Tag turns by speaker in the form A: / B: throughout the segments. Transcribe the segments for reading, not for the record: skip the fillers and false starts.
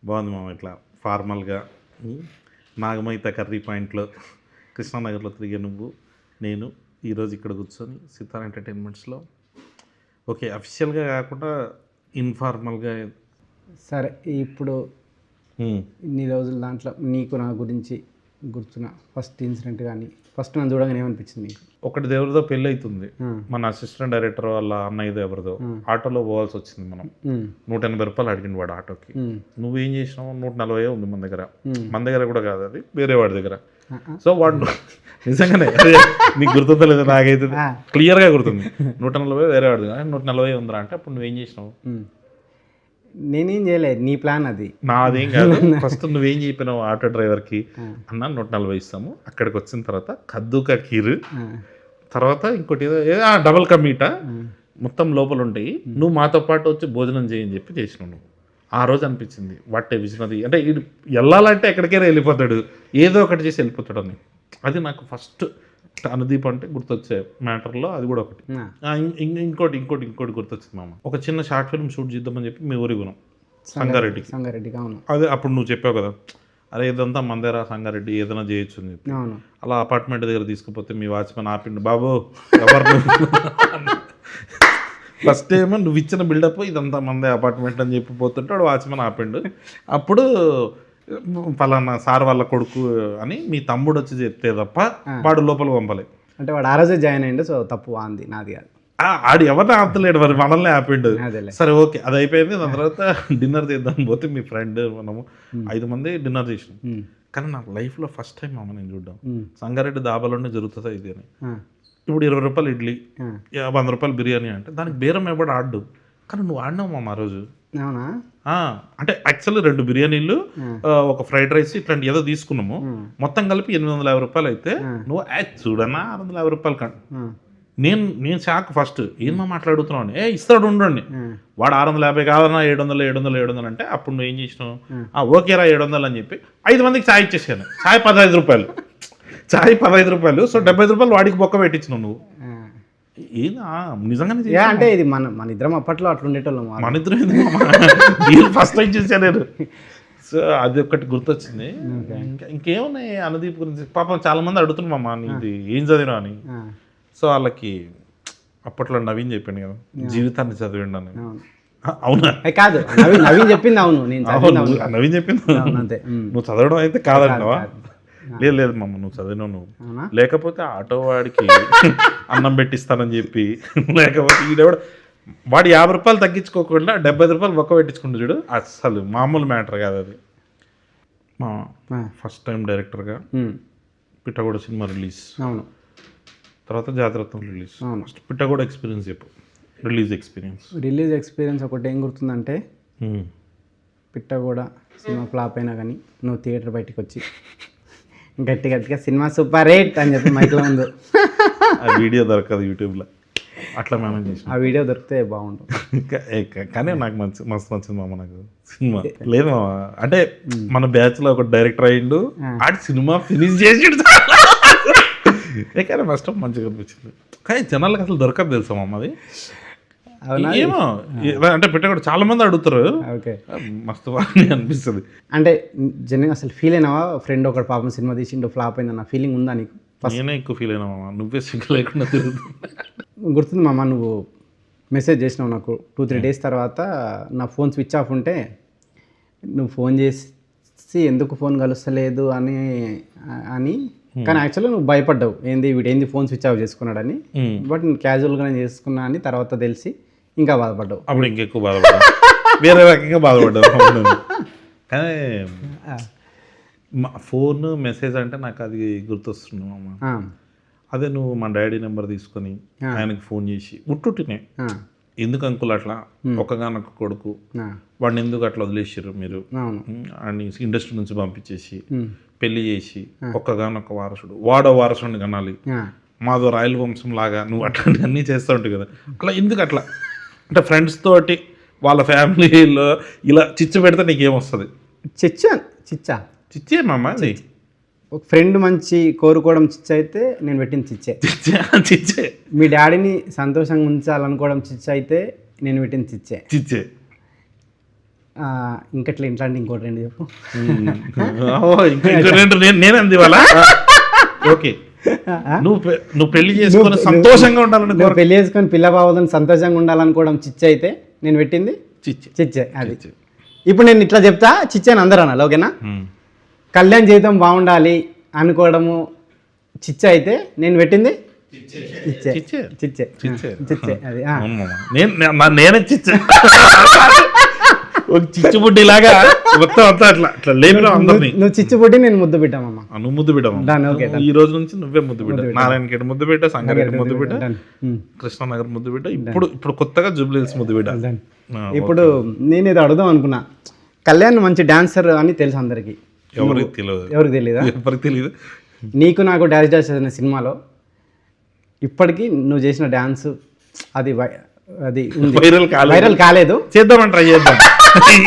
A: బాగుంది మామ. ఇట్లా ఫార్మల్గా నాగమైత కర్రీ పాయింట్లో కృష్ణానగర్లో తిరిగే నువ్వు నేను ఈరోజు ఇక్కడ కూర్చొని సితార్ ఎంటర్టైన్మెంట్స్లో ఓకే అఫీషియల్గా కాకుండా ఇన్ఫార్మల్గా.
B: సరే, ఇప్పుడు ఇన్ని రోజుల దాంట్లో నీకు నా గురించి గుర్తున్న ఫస్ట్ ఇన్సిడెంట్ కానీ ఫస్ట్ నన్ను చూడగానే ఏమనిపించింది నీకు?
A: ఒకటి ఎవరిదో పెళ్ళి అవుతుంది, మన అసిస్టెంట్ డైరెక్టర్ వాళ్ళ అన్నయ్యదో ఎవరిదో. ఆటోలో పోవాల్సి వచ్చింది. మనం 180 రూపాయలు అడిగింది వాడు ఆటోకి. నువ్వేం చేసినావు? 140 ఉంది మన దగ్గర. మన దగ్గర కూడా కాదు, అది వేరే వాడి దగ్గర. సో వాడు నిజంగానే నీకు గుర్తుందో లేదో నాకైతే క్లియర్గా గుర్తుంది. 140 వేరే వాడి దగ్గర, 140 ఉందిరా అంటే అప్పుడు నువ్వేం చేసినావు?
B: నేనేం చేయలేదు, నీ ప్లాన్ అది.
A: నాదేం కాదు. ఫస్ట్ నువ్వేం చెప్పినావు ఆటో డ్రైవర్కి? అన్న 140 ఇస్తాము. అక్కడికి వచ్చిన తర్వాత కద్దుకా కీరు, తర్వాత ఇంకోటి ఏదో డబల్ కా మీటా మొత్తం లోపల ఉంటాయి. నువ్వు మాతో పాటు వచ్చి భోజనం చేయని చెప్పి చేసినావు నువ్వు. ఆ రోజు అనిపించింది వాటే విసినది అంటే ఇది వెళ్ళాలంటే ఎక్కడికైనా వెళ్ళిపోతాడు, ఏదో ఒకటి చేసి వెళ్ళిపోతాడు అని. అది నాకు ఫస్ట్ అనుదీప్ అంటే గుర్తొచ్చే మ్యాటర్లో అది కూడా ఒకటి. ఇంకోటి గుర్తొచ్చింది మామ. ఒక చిన్న షార్ట్ ఫిల్మ్ షూట్ చేద్దామని చెప్పి మీ ఊరికి పోయినాం, సంగారెడ్డికి. అదే అప్పుడు నువ్వు చెప్పావు కదా, అరే ఇదంతా మందేరా సంగారెడ్డి, ఏదైనా చేయొచ్చు అని చెప్పి. అలా అపార్ట్మెంట్ దగ్గర తీసుకుపోతే మీ వాచ్మెన్ ఆపిండు, బాబు ఎవరు ఫస్ట్ ఏమో నువ్వు ఇచ్చిన బిల్డప్ ఇదంతా మందే అపార్ట్మెంట్ అని చెప్పి పోతుంటే వాడు వాచ్మెన్ ఆపిండు. అప్పుడు పలానా సార్ వాళ్ళ కొడుకు అని మీ తమ్ముడు వచ్చి చెప్తే తప్ప వాడు లోపల పంపలే.
B: అంటే వాడు ఆ రోజే జాయిన్ అయ్యిండు, సో తప్పు అంది, నాది కాదు.
A: ఆడు ఎవరిని ఆపలేడు, మరి మనల్ని ఆపిండు. సరే ఓకే, అది అయిపోయింది. దాని తర్వాత డిన్నర్ చేద్దాం పోతే మీ ఫ్రెండ్ మనము 5 మంది డిన్నర్ చేసినాం. కానీ నాకు లైఫ్లో ఫస్ట్ టైం మామ నేను చూడ్డాం సంగారెడ్డి దాబాలోనే జరుగుతుందా ఇది అని. ఇప్పుడు 20 రూపాయలు ఇడ్లీ, 100 రూపాయలు బిర్యానీ అంటే దానికి బేరం ఎవడు ఆడు. కానీ నువ్వు ఆడినావు మామ ఆ రోజు. అంటే యాక్చువల్లీ 2 బిర్యానీలు, ఒక ఫ్రైడ్ రైస్ ఇట్లాంటి ఏదో తీసుకున్నాము. మొత్తం కలిపి 850 రూపాయలు అయితే నువ్వు చూడన్నా 650 రూపాయలు కంట. నేను షాక్ ఫస్ట్, ఏమో మాట్లాడుతున్నావు. ఇస్తాడు ఉండండి, వాడు 650 కాదన్నా 700 అంటే అప్పుడు నువ్వు ఏం చేసినావు? ఓకేరా 700 అని చెప్పి 5 మందికి ఛాయ్ ఇచ్చేసాను. ఛాయ్ 15 రూపాయలు, ఛాయ్ 15 రూపాయలు. సో 75 రూపాయలు వాడికి బొక్క పెట్టించినావు నువ్వు. నిజంగానే
B: అంటే ఇది మన ఇద్దరం అప్పట్లో అట్లా ఉండేటోళ్ళం.
A: మన ఇద్దరు ఫస్ట్ టైం చూసా నేను. సో అది ఒకటి గుర్తొచ్చింది. ఇంకేమున్నాయి అనుదీప్ గురించి? పాపం చాలా మంది అడుగుతున్నామమ్మా నీది ఏం చదివినా అని. సో వాళ్ళకి అప్పట్లో నవీన్ చెప్పిండు కదా జీవితాన్ని చదివిండు అని. అవునా?
B: కాదు, నవీన్ చెప్పింది. అవును,
A: నవీన్ చెప్పింది. నువ్వు చదవడం అయితే కాదంటావా? లేదు మమ్మ, నువ్వు చదివినావు. నువ్వు లేకపోతే ఆటో వాడికి అన్నం పెట్టిస్తానని చెప్పి, లేకపోతే ఈడెవడ వాడు 50 రూపాయలు తగ్గించుకోకుండా 75 రూపాయలు ఒక్క పెట్టించుకుంటూ చూడు. అసలు మామూలు మ్యాటర్ కాదు అది. మా ఫస్ట్ టైం డైరెక్టర్గా పిట్టగోడ సినిమా రిలీజ్, తర్వాత జాతరత్నం రిలీజ్. ఫస్ట్ పిట్టగోడ ఎక్స్పీరియన్స్ చెప్పు. రిలీజ్ ఎక్స్పీరియన్స్ ఒకటి ఏం గుర్తుందంటే, పిట్టగోడ సినిమా ఫ్లాప్ అయినా కానీ నువ్వు థియేటర్ బయటకు వచ్చి గట్టిగా సినిమా సూపర్ హిట్ అని చెప్పి మైక్లో ఉంది. ఆ వీడియో దొరకదు యూట్యూబ్లో, అట్లా మేనేజ్ చేసి.
B: ఆ వీడియో దొరికితే బాగుంటుంది.
A: కానీ నాకు మస్తు నచ్చింది మామ నాకు సినిమా. లేదు మామ, అంటే మన బ్యాచ్లో ఒక డైరెక్టర్ అయ్యిండు, ఆడి సినిమా ఫినిష్ చేసిండు. కానీ ఫస్ట్ మంచిగా అనిపించింది. కానీ జనాలకు అసలు దొరకదు తెలుసా మామ అది. ఏమో అంటే పెట్టకూడదు, చాలా మంది అడుగుతారు. మస్తు బాగా అనిపిస్తుంది.
B: అంటే జనరల్గా అసలు ఫీల్ అయినావా? ఫ్రెండ్ ఒకటి పాపం సినిమా తీసిండు ఫ్లాప్ అయిందన్న ఫీలింగ్ ఉందా నీకు?
A: నేనే ఎక్కువ ఫీల్ అయినా మామ, నువ్వే సింక్ లేకుండా తిరుగుతుంది.
B: గుర్తుంది మామ, నువ్వు మెసేజ్ చేసినావు నాకు 2-3 డేస్ తర్వాత. నా ఫోన్ స్విచ్ ఆఫ్ ఉంటే నువ్వు ఫోన్ చేసి ఎందుకు ఫోన్ కలుస్తలేదు అని కానీ యాక్చువల్గా నువ్వు భయపడ్డావు, వీడేంది ఫోన్ స్విచ్ ఆఫ్ చేసుకున్నాడని. బట్ నేను క్యాజువల్గానే చేసుకున్నా అని తర్వాత తెలిసి ఇంకా బాధపడ్డావు.
A: అప్పుడు ఇంకెక్కువ బాధపడ్డావు, వేరే రకంగా బాధపడ్డావు. కానీ ఫోన్ మెసేజ్ అంటే నాకు అది గుర్తొస్తుంది అమ్మ. అదే నువ్వు మా డాడీ నెంబర్ తీసుకొని ఆయనకి ఫోన్ చేసి ఉట్టుటినే, ఎందుకు అంకుల్ అట్లా ఒక్కగానొక్క కొడుకు వాడిని ఎందుకు అట్లా వదిలేసారు మీరు అని ఇండస్ట్రీ నుంచి పంపించేసి పెళ్లి చేసి ఒక్కగానొక్క వారసుడు, వాడో వారసుడిని కనాలి, మాదో రాయల వంశం లాగా నువ్వు అట్లాంటి అన్నీ చేస్తూ ఉంటావు కదా. అట్లా ఎందుకు అట్లా అంటే ఫ్రెండ్స్ తోటి వాళ్ళ ఫ్యామిలీలో ఇలా చిచ్చు పెడితే నీకేమొస్తుంది? చిచ్చే మామ.
B: ఒక ఫ్రెండ్ మంచి కోరుకోవడం చిచ్చ అయితే నేను పెట్టింది చిచ్చే. మీ డాడీని సంతోషంగా ఉంచాలనుకోవడం చిచ్చ అయితే నేను పెట్టింది చిచ్చే. ఇంకట్లా ఇట్లాంటి ఇంకోటి రెండు చెప్పు.
A: ఇంకో రెండు నేనే అంది వాళ్ళ. ఓకే, నువ్వు పెళ్లి చేసుకొని సంతోషంగా ఉండాలని,
B: నువ్వు పెళ్లి చేసుకొని పిల్ల బావదని సంతోషంగా ఉండాలనుకోవడం చిచ్చ అయితే నేను పెట్టింది చిచ్చే. అది ఇప్పుడు నేను ఇట్లా చెప్తా చిచ్చే అని అందరూ అనాలి, ఓకేనా? కళ్యాణ్ జీవితం బాగుండాలి అనుకోవడము చిచ్చ అయితే నేను పెట్టింది చిచ్చే. చిచ్చే చిచ్చే అది
A: నేనే చిచ్చే. ఒక చిచ్చుబుడ్డి లాగా మొత్తం అంతా అట్లా అట్లా లేపినా అందరినీ.
B: నువ్వు చిచ్చుబుడ్డి, నేను ముద్దు బిడ్డామమ్మా.
A: నువ్వు ముద్దు బిడ్డ, ఈ రోజు నుంచి నువ్వే ముద్దు బిడ్డ. నారాయణఖేడ్ ముద్దు బిడ్డ, సంగారెడ్డి ముద్దు బిడ్డ, కృష్ణానగర్ ముద్దు బిడ్డ, ఇప్పుడు కొత్తగా జూబ్లీహిల్స్ ముద్దు బిడ్డ.
B: ఇప్పుడు నేను ఏదో అడుగుదాం అనుకున్నా. కళ్యాణ్ మంచి డాన్సర్ అని తెలుసు అందరికి.
A: ఎవరికి
B: తెలియదా?
A: ఎవరికి తెలియదు.
B: నీకు నాకు డాన్స్ చేసిన సినిమాలో ఇప్పటికీ నువ్వు చేసిన డాన్స్ అది అది వైరల్ కాలేదు.
A: చేద్దామని ట్రై చేద్దాం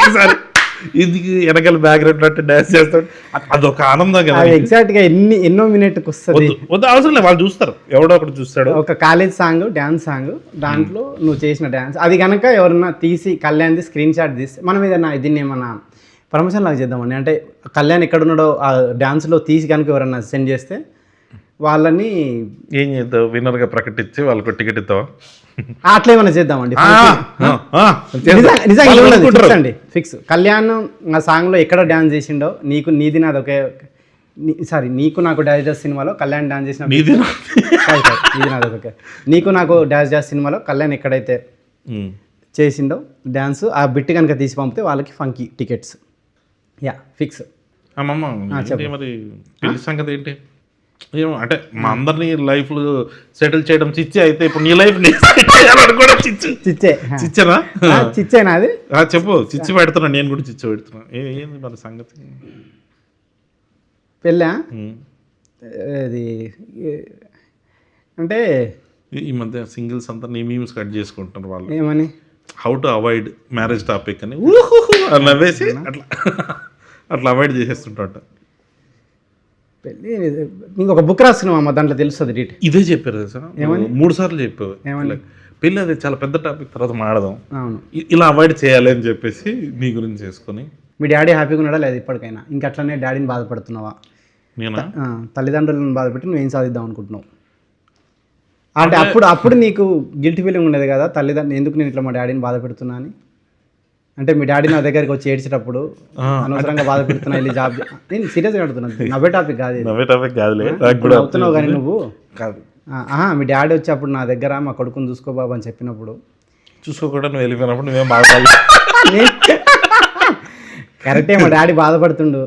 A: ఈసారి. ఇది వెనకాల బ్యాక్గ్రౌండ్ అంటే డాన్స్ చేస్తాడు, అదొక ఆనందం కదా.
B: ఎగ్జాక్ట్ గా ఎన్నో మినిట్కి వస్తుంది.
A: అవసరం లేదు, వాళ్ళు చూస్తారు, ఎవడో ఒకటి చూస్తాడు.
B: ఒక కాలేజ్ సాంగ్, డాన్స్ సాంగ్, దాంట్లో నువ్వు చేసిన డాన్స్ అది కనుక ఎవరన్నా తీసి కళ్యాణ్ది స్క్రీన్ షాట్ తీసి మనం ఏదన్నా దీన్ని ఏమన్నా ప్రమోషన్ లాగా చేద్దామండి. అంటే కళ్యాణ్ ఎక్కడున్నాడో ఆ డాన్స్లో తీసి కనుక ఎవరన్నా సెండ్ చేస్తే వాళ్ళని
A: ఏం చేద్దాం, విన్నర్గా ప్రకటించి వాళ్ళకు టికెట్ ఇస్తావా?
B: అట్లా ఏమైనా చేద్దామండి. నిజంగా ఫిక్స్. కళ్యాణ్ ఆ సాంగ్లో ఎక్కడ డాన్స్ చేసిండో నీది నాది ఒకే. నీకు నాకు డాన్స్ చేసే సినిమాలో కళ్యాణ్ డాన్స్ చేసిన నీది నాది ఒకే. నీకు నాకు డాన్స్ చేసే సినిమాలో కళ్యాణ్ ఎక్కడైతే చేసిండో డాన్స్ ఆ బిట్ కనుక తీసి పంపితే వాళ్ళకి ఫంకీ టికెట్స్. Yeah fix.
A: మరి పెళ్లి సంగతి ఏంటి? ఏమో అంటే మా అందరినీ లైఫ్ సెటిల్ చేయడం చిచ్చి అయితే ఇప్పుడు నీ లైఫ్ కూడా చిచ్చేనా?
B: చిచ్చేనా అది?
A: చెప్పు. చిచ్చి పెడుతున్నా, నేను కూడా చిచ్చి పెడుతున్నా. ఏంది మన సంగతి?
B: పెళ్ళా అది అంటే
A: ఈ మధ్య సింగిల్స్ అంతా నీ మీమ్స్ కట్ చేసుకుంటున్నారు వాళ్ళు.
B: ఏమని?
A: How to avoid marriage topic అని నవ్వేసి అట్లా అట్లా అవాయిడ్ చేసేస్తుంటాట.
B: పెళ్ళి ఇంకొక బుక్ రాస్తున్నావు దాంట్లో తెలుస్తుంది డీటెయిల్.
A: ఇదే చెప్పారు సార్, 3 సార్లు చెప్పావు. పెళ్ళి అది చాలా పెద్ద టాపిక్, తర్వాత మాడదాం, ఇలా అవాయిడ్ చేయాలి అని చెప్పేసి నీ గురించి చేసుకొని.
B: మీ డాడీ హ్యాపీగా ఉన్నాడా లేదు ఇప్పటికైనా? ఇంకా అట్లనే డాడీని బాధపడుతున్నావా?
A: నేనా?
B: తల్లిదండ్రులను బాధపెట్టి నువ్వేం సాధిద్దాం అనుకుంటున్నావు? అంటే అప్పుడు నీకు గిల్టీ ఫీలింగ్ ఉండేది కదా, తల్లిదండ్రులు ఎందుకు నేను ఇట్లా మా డాడీని బాధ పెడుతున్నా అని? అంటే మీ డాడీ నా దగ్గరికి వచ్చి ఏడ్చేటప్పుడు అనవసరంగా బాధ పెడుతున్నా, వెళ్ళి జాబ్. నేను సీరియస్గా అడుగుతున్నాను, నవ్వే టాపిక్ కాదు. అవుతున్నావు కానీ నువ్వు
A: కాదు.
B: మీ డాడీ వచ్చి అప్పుడు నా దగ్గర మా కొడుకుని చూసుకో బాబు అని చెప్పినప్పుడు,
A: చూసుకోకుండా నువ్వు వెళ్ళిపోయినప్పుడు నువ్వేం బాగా
B: కరెక్టే. మా డాడీ బాధపడుతుండు.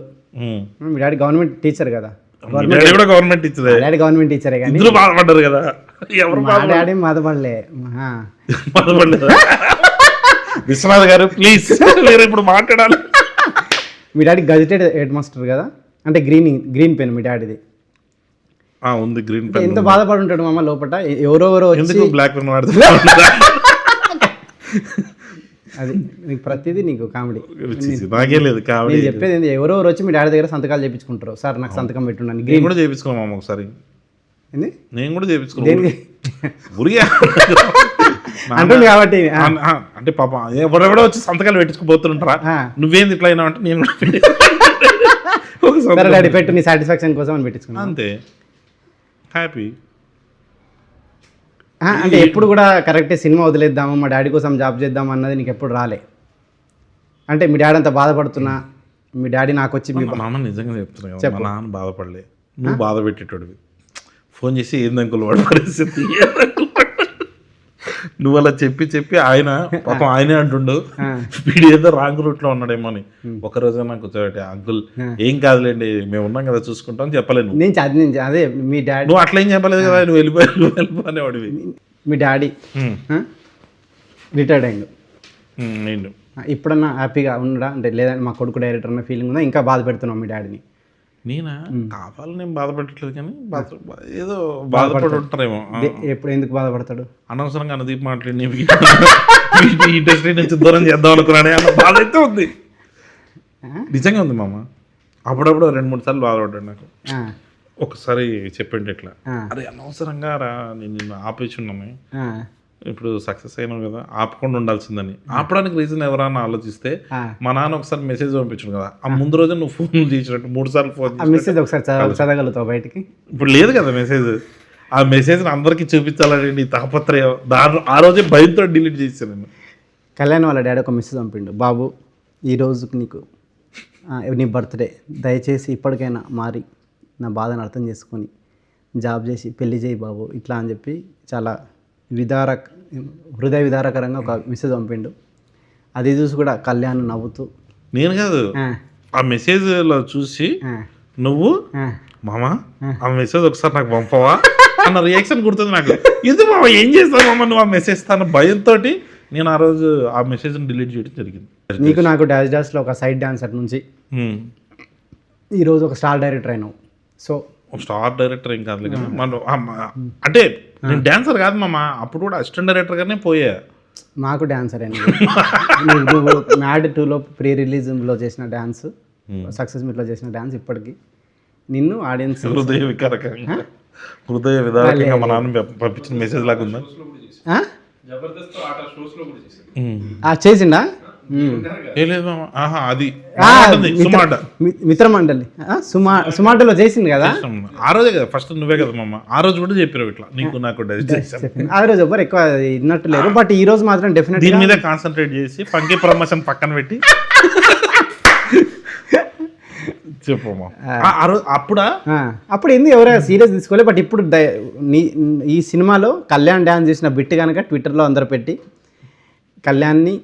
B: మీ డాడీ గవర్నమెంట్ టీచర్ కదా.
A: గవర్నమెంట్
B: డాడీ గవర్నమెంట్ టీచరే కానీ
A: బాధపడ్డారు కదా.
B: మా డాడీ బాధపడలే.
A: విశ్వనాథ్ గారు ప్లీజ్ ఇప్పుడు మాట్లాడాలి.
B: మీ డాడీ గజెటెడ్ హెడ్ మాస్టర్ కదా, అంటే గ్రీన్ పెన్ మీ డాడీది
A: ఉంది. Green pen.
B: ఎంత బాధపడి ఉంటాడు మామ లోపల. ఎవరెవరో
A: బ్లాక్ పెన్
B: అది నీకు ప్రతిదీ నీకు కామెడీ.
A: నాకే లేదు కామెడీ.
B: నేను చెప్పేది ఏంటి, ఎవరెవరు వచ్చి మీ డాడీ దగ్గర సంతకాలు చేయించుకుంటారు. సార్ నాకు సంతకం పెట్టుండని.
A: గ్రీన్ కూడా చేయించుకున్నాం ఒకసారి. నేను కూడా చేయించుకున్నాను
B: అంటుంది కాబట్టి.
A: అంటే పాప ఎవరెవడో వచ్చి సంతకాలు పెట్టించుకుపోతుంటారా, నువ్వేంది ఇట్లా అయినా అంటే నేను
B: డాడీ పెట్టు నీ సాటిస్ఫాక్షన్ కోసం అని పెట్టించుకున్నాను
A: అంతే. హ్యాపీ.
B: అంటే ఎప్పుడు కూడా కరెక్టే సినిమా వదిలేద్దాము మా డాడీ కోసం జాబ్ చేద్దాం అన్నది నీకు ఎప్పుడు రాలే? అంటే మీ డాడీ అంతా బాధపడుతున్నా మీ డాడీ నాకు వచ్చి
A: మా నాన్న నిజంగా చెప్తున్నా కదా, మా నాన్న బాధపడలే, నువ్వు బాధ పెట్టేటోడివి. ఫోన్ చేసి ఏందంకులు వాడు పరిస్థితి, నువ్వు అలా చెప్పి ఆయన పాపం ఆయనే అంటుండు వీడు ఏదో రాంగ్ రూట్ లో ఉన్నాడేమో అని. ఒకరోజు నాకు అంకుల్ ఏం కాదులేండి మేము ఉన్నాం కదా చూసుకుంటాం చెప్పలేను.
B: అదే మీ డాడీ
A: నువ్వు అట్లా ఏం చెప్పలేదు కదా, నువ్వు వెళ్ళిపోయిపోనేవాడివి.
B: మీ డాడీ రిటైర్డ్ అయ్యిండు.
A: నేను
B: ఇప్పుడన్నా హ్యాపీగా ఉండడా? అంటే లేదంటే మా కొడుకు డైరెక్టర్ అన్న ఫీలింగ్ ఉందా? ఇంకా బాధ పెడుతున్నావు మీ డాడీని?
A: నేనా? కావాలని నేను బాధపెట్టట్లేదు కానీ ఏదో బాధపడి ఉంటారేమో.
B: ఎప్పుడు ఎందుకు బాధపడతాడు?
A: అనవసరంగా అనుదీప్ మాట్లాడి ఈ ఇండస్ట్రీ నుంచి దూరం చేద్దాం అనుకున్నానే అన్న బాధ అయితే ఉంది. నిజంగా ఉంది మామ. అప్పుడప్పుడు 2-3 సార్లు బాధపడ్డాడు నాకు. ఒకసారి చెప్పండి ఇట్లా, అరే అనవసరంగా రా నేను నిన్ను ఆపేసి ఉన్నాను, ఇప్పుడు సక్సెస్ అయినావు కదా ఆపకుండా ఉండాల్సిందని. ఆపడానికి రీజన్ ఎవరన్నా ఆలోచిస్తే మా నాన్న ఒకసారి మెసేజ్ పంపించాడు కదా, ఆ ముందు రోజు నువ్వు ఫోన్ చేసినట్టు 3 సార్లు ఫోన్
B: మెసేజ్ ఒకసారి చదవగలుగుతావు బయటికి.
A: ఇప్పుడు లేదు కదా మెసేజ్. ఆ మెసేజ్ని అందరికీ చూపించాలని నీ తాపత్రయం, ఆ రోజే భయంతో డిలీట్ చేశాను నేను.
B: కళ్యాణ్ వాళ్ళ డాడీ ఒక మెసేజ్ పంపిండు, బాబు ఈరోజుకి నీకు నీ బర్త్డే, దయచేసి ఇప్పటికైనా మారి నా బాధను అర్థం చేసుకొని జాబ్ చేసి పెళ్లి చేయి బాబు ఇట్లా అని చెప్పి చాలా హృదయ విదారకరంగా ఒక మెసేజ్ పంపిండు. అది చూసి కూడా కళ్యాణ్ నవ్వుతూ,
A: నేను కాదు ఆ మెసేజ్లో చూసి నువ్వు మామ ఆ మెసేజ్ ఒకసారి నాకు పంపవా అన్న రియాక్షన్ గుర్తుంది నాకు. ఇది మామ ఏం చేస్తావు మామ నువ్వు ఆ మెసేజ్ తాను భయంతో నేను ఆ రోజు ఆ మెసేజ్ని డిలీట్ చేయడం జరిగింది.
B: నీకు నాకు డాన్స్లో ఒక సైడ్ డాన్సర్ నుంచి ఈరోజు ఒక స్టార్ డైరెక్టర్ అయినావు. సో
A: స్టార్ డైరెక్టర్ ఏం కాదు కానీ మనం అంటే నేను డాన్సర్ కాదు మామ, అప్పుడు కూడా అసిస్టెంట్ డైరెక్టర్గానే పోయా.
B: మాకు డాన్సర్ అండి. నువ్వు మ్యాడ్ 2లో ప్రీ రిలీజ్లో చేసిన డ్యాన్స్, సక్సెస్ మీట్లో చేసిన డ్యాన్స్ ఇప్పటికీ నిన్ను ఆడియన్స్
A: హృదయ విదారకంగా మా నాన్న పంపించిన మెసేజ్ లాగా ఉందా?
B: చేసిండా?
A: అది
B: మిత్రమండలి సుమాటలో చేసింది కదా
A: ఆ రోజే కదా ఫస్ట్. నువ్వే కదా మామ ఆ రోజు కూడా చెప్పారు ఇట్లా నీకు నాకు.
B: ఆ రోజు ఎవ్వరు ఎక్కువ విన్నట్టు లేరు, బట్ ఈ రోజు మాత్రం డెఫినెట్
A: దీని మీద కాన్సన్ట్రేట్ చేసి పంకి ప్రమోషన్ పక్కన పెట్టి చెప్పమ్మా.
B: అప్పుడు ఏంది ఎవరైనా సీరియస్ తీసుకోలేదు, బట్ ఇప్పుడు ఈ సినిమాలో కళ్యాణ్ డ్యాన్స్ చేసిన బిట్ కనుక ట్విట్టర్లో అందరు పెట్టి కళ్యాణ్ని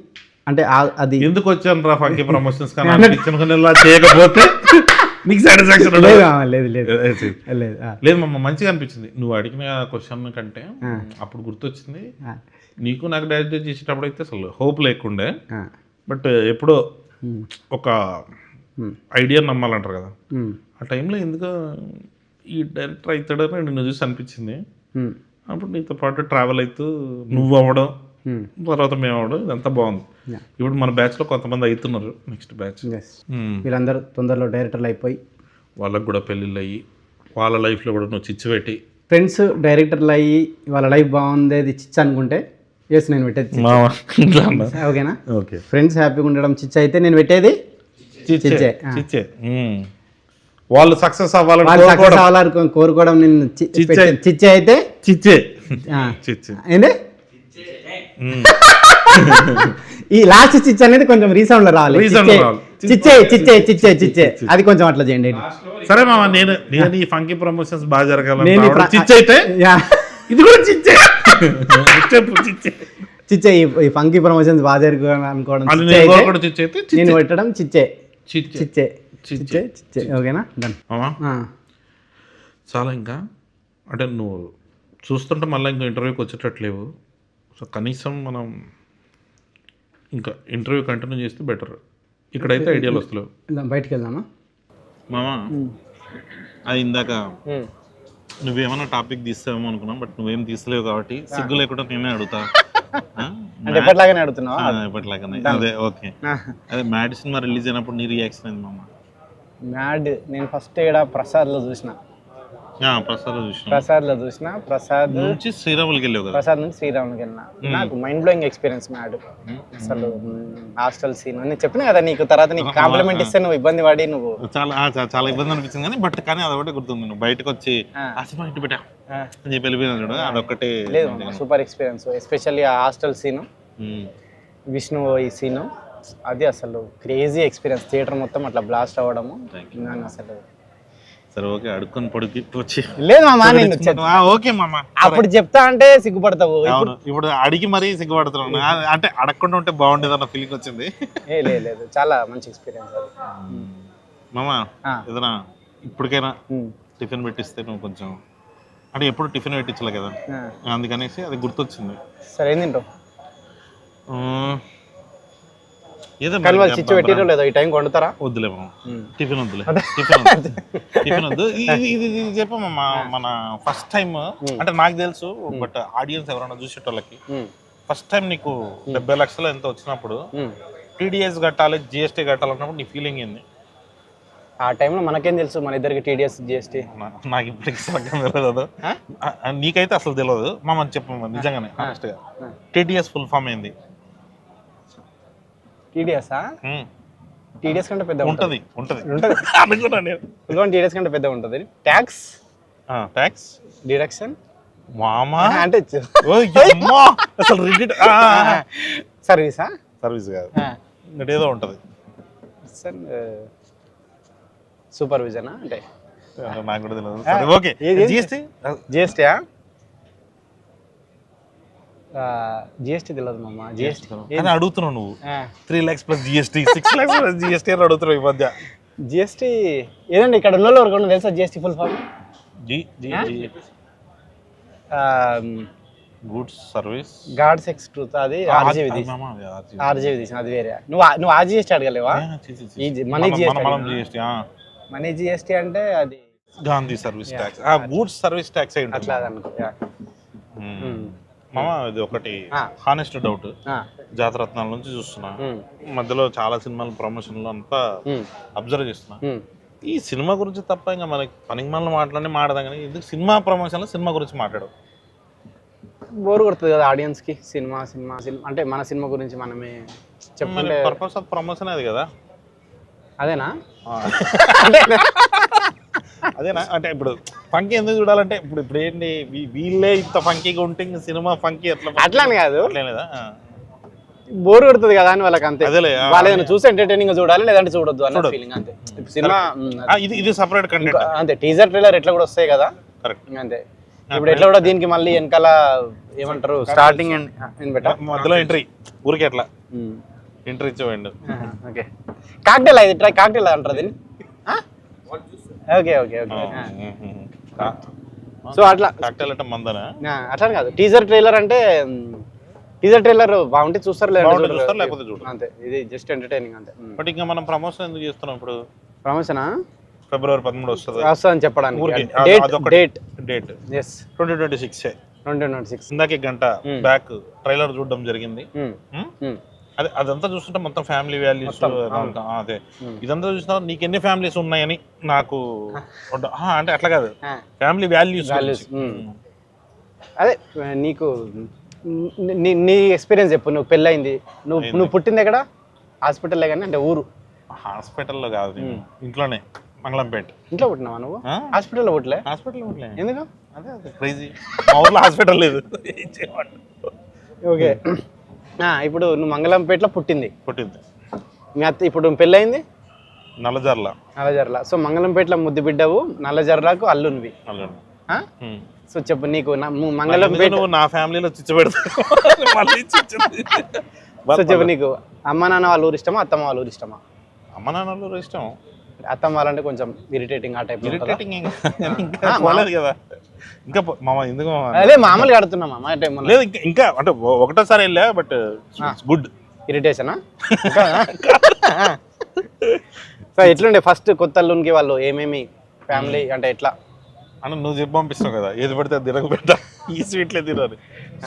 B: అంటే అది
A: ఎందుకు వచ్చాను రా ఫంకీ ప్రమోషన్స్ చేయకపోతే నీకు సాటిస్ఫాక్షన్ లేదు మమ్మ. మంచిగా అనిపించింది నువ్వు అడిగిన క్వశ్చన్ కంటే. అప్పుడు గుర్తొచ్చింది నీకు నాకు డాన్స్ చేసేటప్పుడు అయితే అసలు హోప్ లేకుండే, బట్ ఎప్పుడో ఒక ఐడియా నమ్మాలంటారు కదా, ఆ టైంలో ఎందుకో ఈ డైరెక్టర్ అవుతాడని నిన్ను చూసి అనిపించింది. అప్పుడు నీతో పాటు ట్రావెల్ అవుతూ నువ్వు అవ్వడం తర్వాత మేము అవ్వడం ఇదంతా బాగుంది. ఇప్పుడు మన బ్యాచ్లో కొంతమంది అవుతున్నారు, నెక్స్ట్ బ్యాచ్
B: వీళ్ళందరూ తొందరలో డైరెక్టర్లు అయిపోయి
A: వాళ్ళకు కూడా పెళ్ళిళ్ళు అయ్యి వాళ్ళ లైఫ్లో కూడా నువ్వు చిచ్చు పెట్టి
B: ఫ్రెండ్స్ డైరెక్టర్లు అయ్యి వాళ్ళ లైఫ్ బాగుంది చిచ్చు అనుకుంటే ఎస్ నేను పెట్టేది ఓకేనా. ఓకే ఫ్రెండ్స్ హ్యాపీగా ఉండడం చిచ్చు అయితే నేను పెట్టేది చిచ్చే.
A: వాళ్ళు సక్సెస్ అవ్వాలని
B: కోరుకోవడం నేను చిచ్చే అయితే
A: చిచ్చే
B: ఏంది ఈ లాస్ట్ చిచ్చే అనేది కొంచెం రీసౌండ్ లో రావాలి. చిచ్చే చిచ్చే చిచ్చే చిచ్చే అది కొంచెం అట్లా చేయండి.
A: సరే మామ నేను ఈ ఫంకీ ప్రమోషన్స్ బాగా జరగాలి. చిచ్చే అయితే ఇది కూడా చిచ్చే
B: చిచ్చే ఈ ఫంకీ ప్రమోషన్స్ బాగా జరగాలి అనుకోవడం నేను పెట్టడం చిచ్చే చిచ్చే చిచ్చే చిచ్చే. ఓకేనా డన్
A: మామా. చాలా ఇంకా అంటే నువ్వు చూస్తుంటే మళ్ళీ ఇంకా ఇంటర్వ్యూకి వచ్చేటట్లేవు. సో కనీసం మనం ఇంకా ఇంటర్వ్యూ కంటిన్యూ చేస్తే బెటర్. ఇక్కడైతే ఐడియాలు వస్తలేవు.
B: బయటికి వెళ్దామా
A: మామా? అది ఇందాక నువ్వేమన్నా టాపిక్ తీస్తావేమో అనుకున్నాం, బట్ నువ్వేం తీస్తలేవు కాబట్టి సిగ్గు లేకుండా నేనే అడుగుతా.
B: ఎప్పటిలాగానే అడుగుతున్నావా?
A: ఎప్పటిలాగానే. అదే ఓకే. అదే మ్యాడ్ సినిమా రిలీజ్ అయినప్పుడు నీ రియాక్షన్ అయింది మామ?
B: మ్యాడ్ నేను ఫస్ట్ ఇక్కడ ప్రసాద్లో చూసిన. ప్రసాద్ నుంచి
A: శ్రీరాములకి వెళ్ళావు కదా?
B: ప్రసాద్ నుంచి శ్రీరాములకి వెళ్ళినా. నాకు మైండ్ బ్లోయింగ్ ఎక్స్పీరియన్స్ మ్యాడ్. అసలు హాస్టల్ సీన్ నేను చెప్పిన కదా నీకు, తర్వాత నీకు కాంప్లిమెంట్ ఇస్తే నువ్వు ఇబ్బంది పడి నువ్వు
A: చాలా ఇబ్బంది అనిపించింది కానీ బట్ కానీ అదొకటి గుర్తుంది. నువ్వు బయటకు వచ్చి ఇంటి పెట్టా అని చెప్పి వెళ్ళిపోయినా చూడ, అదొకటి
B: లేదు సూపర్ ఎక్స్పీరియన్స్. ఎస్పెషల్లీ ఆ హాస్టల్ సీను, విష్ణు ఈ సీను, అది అసలు క్రేజీ ఎక్స్పీరియన్స్. థియేటర్ మొత్తం అట్లా బ్లాస్ట్ అవ్వడము అసలు.
A: సరే ఓకే అడుక్కొని పొడికి వచ్చి
B: లేదు మామా నేను
A: ఓకే మామ
B: అప్పుడు చెప్తా అంటే సిగ్గుపడతావు.
A: ఇప్పుడు అడిగి మరీ సిగ్గుపడుతున్నాను అంటే అడగకుండా ఉంటే బాగుండేది అన్న ఫీలింగ్ వచ్చింది.
B: లేదు చాలా మంచి ఎక్స్పీరియన్స్ అది
A: మామ. ఏదైనా ఇప్పటికైనా టిఫిన్ పెట్టిస్తే నువ్వు కొంచెం అంటే ఎప్పుడు టిఫిన్ పెట్టించలే కదా, అందుకనేసి అది గుర్తొచ్చింది.
B: సరే ఏం తింటావు? లేదో ఈ టైం వండుతారా?
A: వద్దులే టిఫిన్ వద్దులే టిఫిన్ వద్దు. ఇది చెప్పమ్మా మన ఫస్ట్ టైం అంటే నాకు తెలుసు, బట్ ఆడియన్స్ ఎవరైనా చూసేటోళ్ళకి ఫస్ట్ టైం నీకు 70 లక్షలు ఎంత వచ్చినప్పుడు టీడీఎస్ కట్టాలి జిఎస్టీ కట్టాలన్నప్పుడు నీ ఫీలింగ్ ఏంది?
B: ఆ టైంలో మనకేం తెలుసు మన ఇద్దరికి టీడీఎస్ జిఎస్టీ.
A: నాకు ఇప్పటికి సగం తెలియదు. నీకైతే అసలు తెలియదు మామ చెప్పు నిజంగానే హానెస్ట్గా. టీడీఎస్ ఫుల్ ఫామ్ ఏంది?
B: టీడీఎస్ఆ? టీడీఎస్ కంటే పెద్ద
A: ఉంటుంది అనుకున్నా నేను.
B: టీడీఎస్ కంటే పెద్ద ఉంటుంది. ట్యాక్స్
A: ట్యాక్స్
B: డిడక్షన్
A: మామా
B: అంటే
A: అసలు రిజిట్
B: సర్వీసా?
A: సర్వీస్ కాదు, ఏదో ఉంటుంది.
B: సూపర్విజనా అంటే
A: నాకు కూడా తెలియదు. Okay GST.
B: జిఎస్టీయా? జిఎస్టీ తెలియదు మామ. జిఎస్టీ
A: అని అడుగుతున్నావు నువ్వు. 3 lakhs plus GST, 6 lakhs plus GST అని అడుగుతున్నావు ఈ మధ్య.
B: జిఎస్టీ ఏదండి ఇక్కడ ఉన్న వాళ్ళు ఎవరికన్నా తెలుసా GST full form?
A: Goods service
B: గాడ్స్ ఎక్స్ట్రూత్, అది ఆర్జీవి తీసిన, అది వేరే. నువ్వు ఆ జిఎస్టీ అడగలేవా? మనీ జిఎస్టీ అంటే అది
A: Gandhi service tax, goods service tax అయి ఉంటుంది
B: అట్లా అనుకో.
A: మామ ఇది ఒకటి హానెస్ట్ డౌట్. జాతరత్నాల నుంచి చూస్తున్నా, మధ్యలో చాలా సినిమాల ప్రమోషన్లు అంతా అబ్జర్వ్ చేస్తున్నా. ఈ సినిమా గురించి తప్ప ఇంకా మనకి పనికి మనల్ని మాట్లాడదాం కానీ ఎందుకు సినిమా ప్రమోషన్లో సినిమా గురించి మాట్లాడవు?
B: బోర్ కొడుతుంది కదా ఆడియన్స్ కి. సినిమా సినిమా సినిమా అంటే మన సినిమా గురించి మనమే చెప్పండి.
A: పర్పస్ ఆఫ్ ప్రమోషన్ అది కదా.
B: అదేనా?
A: అదేనా అంటే ఇప్పుడు ఫంకీ ఎందుకు చూడాలంటే ఇప్పుడు ఏంటి వీళ్ళే ఇంత ఫంకీగా ఉంటే ఇంకా సినిమా ఫంకీ
B: అట్లా అని కాదు,
A: లేదా
B: బోర్ కొడుతుంది కదా అని వాళ్ళకి. అంతే,
A: అదేలే
B: వాళ్ళు ఏదైనా చూసి ఎంటర్టైనింగ్ చూడాలి, లేదంటే చూడొద్దు అన్న ఫీలింగ్. అంతే. సినిమా
A: ఇది సెపరేట్ కంటెంట్.
B: అంతే. టీజర్ ట్రైలర్ ఎట్లా కూడా వస్తాయి కదా. కరెక్ట్. అంతే. ఇప్పుడు ఎట్లా కూడా దీనికి మళ్ళీ వెనకాల ఏమంటారు స్టార్టింగ్
A: మధ్యలో ఎంట్రీ ఊరికే ఎట్లా ఎంట్రీ ఇచ్చేవాడు.
B: ఓకే కాక్టైల్, ఇది ట్రై కాక్టైల్ అంటారు దీన్ని. Okay okay okay. సో అట్లా
A: కాక్టైల్ అంటే మందనా?
B: అట్లా కాదు, టీజర్ ట్రైలర్ అంటే టీజర్ ట్రైలర్ బాగుంటే చూస్తారు,
A: లేకపోతే చూడరు.
B: అంతే. ఇది జస్ట్ ఎంటర్టైనింగ్ అంతే.
A: బట్ ఇంకా మనం ప్రమోషన్ ఎందుకు చేస్తున్నాం ఇప్పుడు?
B: ప్రమోషనా?
A: February 13 వస్తుంది
B: అని చెప్పడానికి. డేట్
A: 2026.
B: 2026.
A: ఇందాక గంట బ్యాక్ ట్రైలర్ చూడడం జరిగింది. అదే అదంతా చూస్తుంటే మొత్తం ఫ్యామిలీ వాల్యూస్. అదే ఇదంతా చూసినా నీకు ఎన్ని ఫ్యామిలీస్ ఉన్నాయని నాకు అంటే అట్లా కాదు, ఫ్యామిలీ వాల్యూస్.
B: అదే నీకు నీ ఎక్స్పీరియన్స్ చెప్పు. నువ్వు పెళ్ళయింది, నువ్వు పుట్టింది ఎక్కడ? హాస్పిటల్లో కానీ అంటే ఊరు?
A: హాస్పిటల్లో కాదు, ఇంట్లోనే మంగళంపేట.
B: ఇంట్లో పుట్టినావా నువ్వు? హాస్పిటల్లో పుట్టలే?
A: హాస్పిటల్లో పుట్టలే.
B: ఎందుకు?
A: అదే అదే క్రేజీ, మా ఊర్లో హాస్పిటల్ లేదు.
B: ఓకే. ఇప్పుడు నువ్వు మంగళంపేటలో పుట్టింది. మీ అత్త ఇప్పుడు పెళ్ళయింది నల్లజర్ల. సో మంగళంపేటలో ముద్దు బిడ్డవు, నల్లజర్లకు అల్లునివి. సో చెప్పు, నీకు మంగళంపేట
A: నా ఫ్యామిలీలో చిచ్చు పెడతాను.
B: సో చెప్పు, నీకు అమ్మ నాన్న వాళ్ళ ఊరు ఇష్టమా, అత్తమ్మ వాళ్ళ ఊరు ఇష్టమా?
A: అమ్మ నాన్న వాళ్ళ ఊరు ఇష్టం.
B: అత్తమ్మ వాళ్ళంటే కొంచెం ఇరిటేటింగ్ ఆ టైప్.
A: కదా ఇంకా మామ ఎందుకు?
B: అదే మామూలుగా ఆడుతున్నా మామ. అంటే
A: లేదు ఇంకా అంటే ఒకటోసారి వెళ్ళా, బట్ గుడ్.
B: ఇరిటేషనా? సో ఎట్లుండే ఫస్ట్ కొత్త అల్లునికి వాళ్ళు ఏమేమి ఫ్యామిలీ అంటే ఎట్లా
A: అని నువ్వు చెప్పి పంపిస్తావు కదా, ఏది పడితే అది తినక పెట్టా, ఈ స్వీట్లే తినాలి.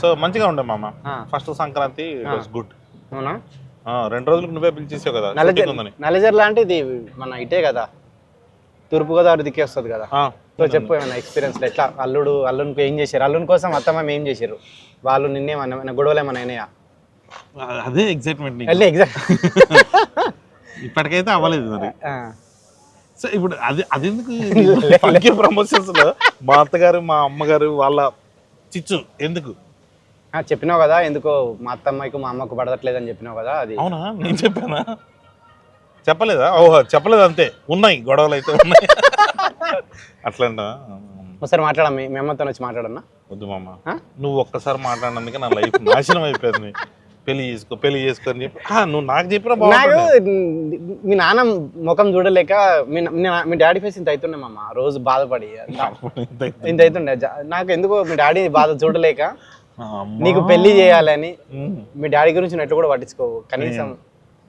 A: సో మంచిగా ఉండే మామ. First Sankranti good.
B: అవునా?
A: 2 రోజులకు నువ్వే పిలిచేసావు కదా.
B: నల్లజర్ల అంటే ఇది మన ఇటే కదా, తూర్పుగోదావరి దిక్కే వస్తుంది కదా. సో చెప్పు ఏమన్నా ఎక్స్పీరియన్స్ ఎట్లా అల్లునికి ఏం చేశారు, అల్లుని కోసం అత్తమ్మ ఏం చేశారు, వాళ్ళు నిన్నేమన్నా గొడవలు ఏమన్నా అయినాయా?
A: అదే ఎగ్జైట్మెంట్. ఇప్పటికైతే అవ్వలేదు మరి. సో ఇప్పుడు అది ఎందుకు ప్రమోషన్స్ లో మా అత్తగారు మా అమ్మగారు వాళ్ళ చిచ్చు ఎందుకు
B: చెప్పినావు కదా, ఎందుకో మా అత్తమ్మకి మా అమ్మకు పడట్లేదని చెప్పినావు కదా. అది
A: అవునా? నేను చెప్పానా? చెప్పలేదా? ఓహో చెప్పలేదు, అంతే. ఉన్నాయి గొడవలు అయితే ఉన్నాయి. అట్లంట.
B: ఒకసారి మాట్లాడమ్మా, మీ అమ్మతో వచ్చి మాట్లాడన్నా.
A: వద్దు మామ, నువ్వు ఒక్కసారి మాట్లాడినందుకే నా లైఫ్ నాశనం అయిపోయింది. పెళ్లి చేసుకొని చెప్పి నువ్వు నాకు చెప్పినా
B: నాకు మీ నాన్న ముఖం చూడలేక మీ డాడీ ఫేస్ ఇంత అవుతుండే మామ, రోజు బాధపడి ఇంత అవుతుండే. నాకు ఎందుకో మీ డాడీ బాధ చూడలేక నీకు పెళ్లి చేయాలని మీ డాడీ గురించి నెట్లు కూడా పట్టించుకోవు కనీసం.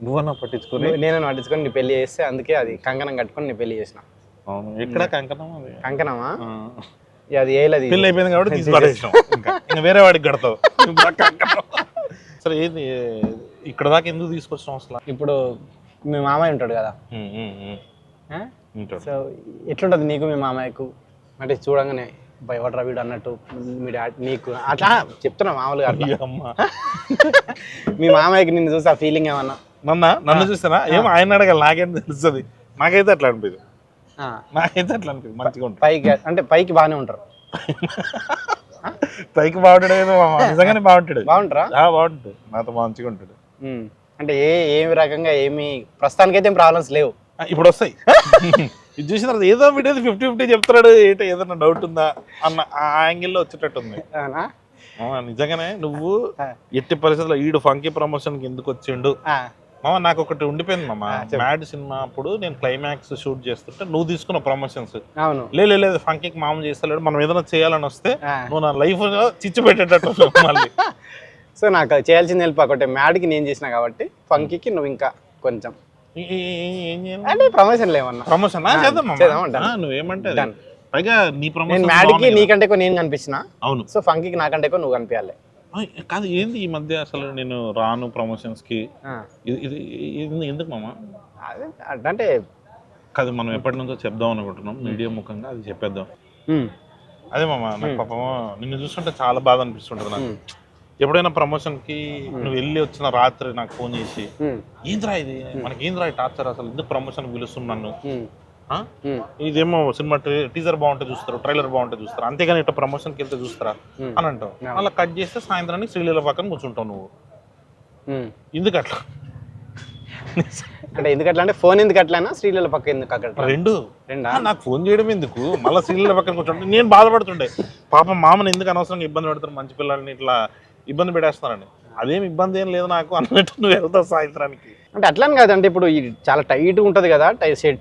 A: నువ్వన్నా పట్టించుకుని
B: నేను పట్టించుకొని నీ పెళ్లి చేస్తే, అందుకే అది కంకణం కట్టుకొని నీ పెళ్లి చేసిన.
A: ఎక్కడ కంకణం?
B: కంకణమా? అది ఏలది
A: పెళ్లి అయిపోయింది కాబట్టి తీసుకురాం, ఇంకా వేరే వాడికి కడతావు. సరే ఏంది ఇక్కడ దాకా ఎందుకు తీసుకొచ్చినాం అసలు?
B: ఇప్పుడు మీ మామయ్య ఉంటాడు కదా,
A: ఉంటాడు.
B: సో ఎట్లుంటుంది నీకు మీ మామయ్యకు? అంటే చూడంగానే భయపడరా వీడు అన్నట్టు మీ డాడీ నీకు అట్లా చెప్తున్నా మామూలుగా అట్లా. మీ మామయ్యకి నిన్ను చూసి ఆ ఫీలింగ్ ఏమన్నా?
A: నన్ను చూస్తానా ఏమో ఆయన అడగాలి, నాకేం తెలుస్తుంది. నాకైతే అట్లా అనిపిదు, నాకైతే అట్లా అనిపిదు. మంచిగా ఉంటుంది
B: పైకి, అంటే పైకి బాగానే ఉంటారు.
A: పైకి బాగుంటాడు ఏదో నిజంగానే బాగుంటాడు.
B: బాగుంటారా?
A: బాగుంటాడు, నాతో మంచిగా ఉంటాడు.
B: అంటే ఏమి రకంగా ఏమి ప్రస్తుతానికైతే ఏం ప్రాబ్లమ్స్ లేవు.
A: ఇప్పుడు వస్తాయి. ఇది చూసిన తర్వాత ఏదో వీడియో 50-50 చెప్తున్నాడు, ఏంటో ఏదైనా డౌట్ ఉందా అన్న ఆ యాంగిల్లో వచ్చేటట్టు ఉంది. నిజంగానే నువ్వు ఎట్టి పరిస్థితుల్లో ఈడు ఫంకీ ప్రమోషన్కి ఎందుకు వచ్చిండు మామ, నాకు ఒకటి ఉండిపోయింది మామ. మ్యాడ్ సినిమా అప్పుడు నేను క్లైమాక్స్ షూట్ చేస్తుంటే నువ్వు తీసుకున్న ప్రమోషన్స్ లేదు ఫంకీకి మామ చేస్తలేడు, మనం ఏదైనా చేయాలని వస్తే నువ్వు నా లైఫ్ చిచ్చు పెట్టేటట్టు మళ్ళీ.
B: సో నాకు చేయాల్సింది హెల్ప్ ఒకటి, మ్యాడ్కి నేను చేసిన కాబట్టి ఫంకీకి నువ్వు ఇంకా కొంచెం
A: ఏం చేయాలి
B: అంటే ప్రమోషన్లు ఏమన్నా
A: ప్రమోషన్ నువ్వేమంటే పైగా నీ ప్రమోషన్
B: మ్యాడ్కి నీకంటే ఎక్కువ నేను కనిపించిన.
A: అవును.
B: సో ఫంకీకి నాకంటే ఎక్కువ నువ్వు కనిపించాలి.
A: కాదు ఏంది ఈ మధ్య అసలు నేను రాను ప్రమోషన్స్ కి, ఇది ఎందుకు మామ?
B: అంటే
A: కాదు మనం ఎప్పటి నుంచో చెప్దాం అనుకుంటున్నాం మీడియా ముఖంగా, అది చెప్పేద్దాం. అదే మామ, నాకు పాపం నిన్ను చూస్తుంటే చాలా బాధ అనిపిస్తుంటది నాకు. ఎప్పుడైనా ప్రమోషన్ కి నువ్వు వెళ్ళి వచ్చిన రాత్రి నాకు ఫోన్ చేసి ఏంద్రా ఇది మనకి ఏంద్రా టార్చర్, అసలు ఎందుకు ప్రమోషన్ పిలుస్తున్నాను, ఇదేమో సినిమా టీజర్ బాగుంటే చూస్తారు, ట్రైలర్ బాగుంటే చూస్తారు, అంతేగాని ఇట్లా ప్రమోషన్కి వెళ్తే చూస్తారా అని అంటావు. అలా కట్ చేస్తే సాయంత్రానికి శ్రీలీల పక్కన కూర్చుంటావు నువ్వు. ఎందుకు అట్లా?
B: అంటే ఎందుకు అట్లా అంటే ఫోన్ ఎందుకు అట్లా, శ్రీలీల పక్క ఎందుకు అక్కడ?
A: రెండు నాకు ఫోన్ చేయడం ఎందుకు, మళ్ళీ శ్రీలీల పక్కన కూర్చుంటే నేను బాధపడుతుండే. పాపం మామని ఎందుకు అనవసరంగా ఇబ్బంది పెడతారు, మంచి పిల్లల్ని ఇట్లా ఇబ్బంది పెట్టేస్తున్నారని. అదేం ఇబ్బంది ఏం లేదు నాకు అన్నట్టు నువ్వు వెళ్తావు సాయంత్రానికి.
B: అంటే అట్లని కాదు, అంటే ఇప్పుడు చాలా టైట్ ఉంటుంది కదా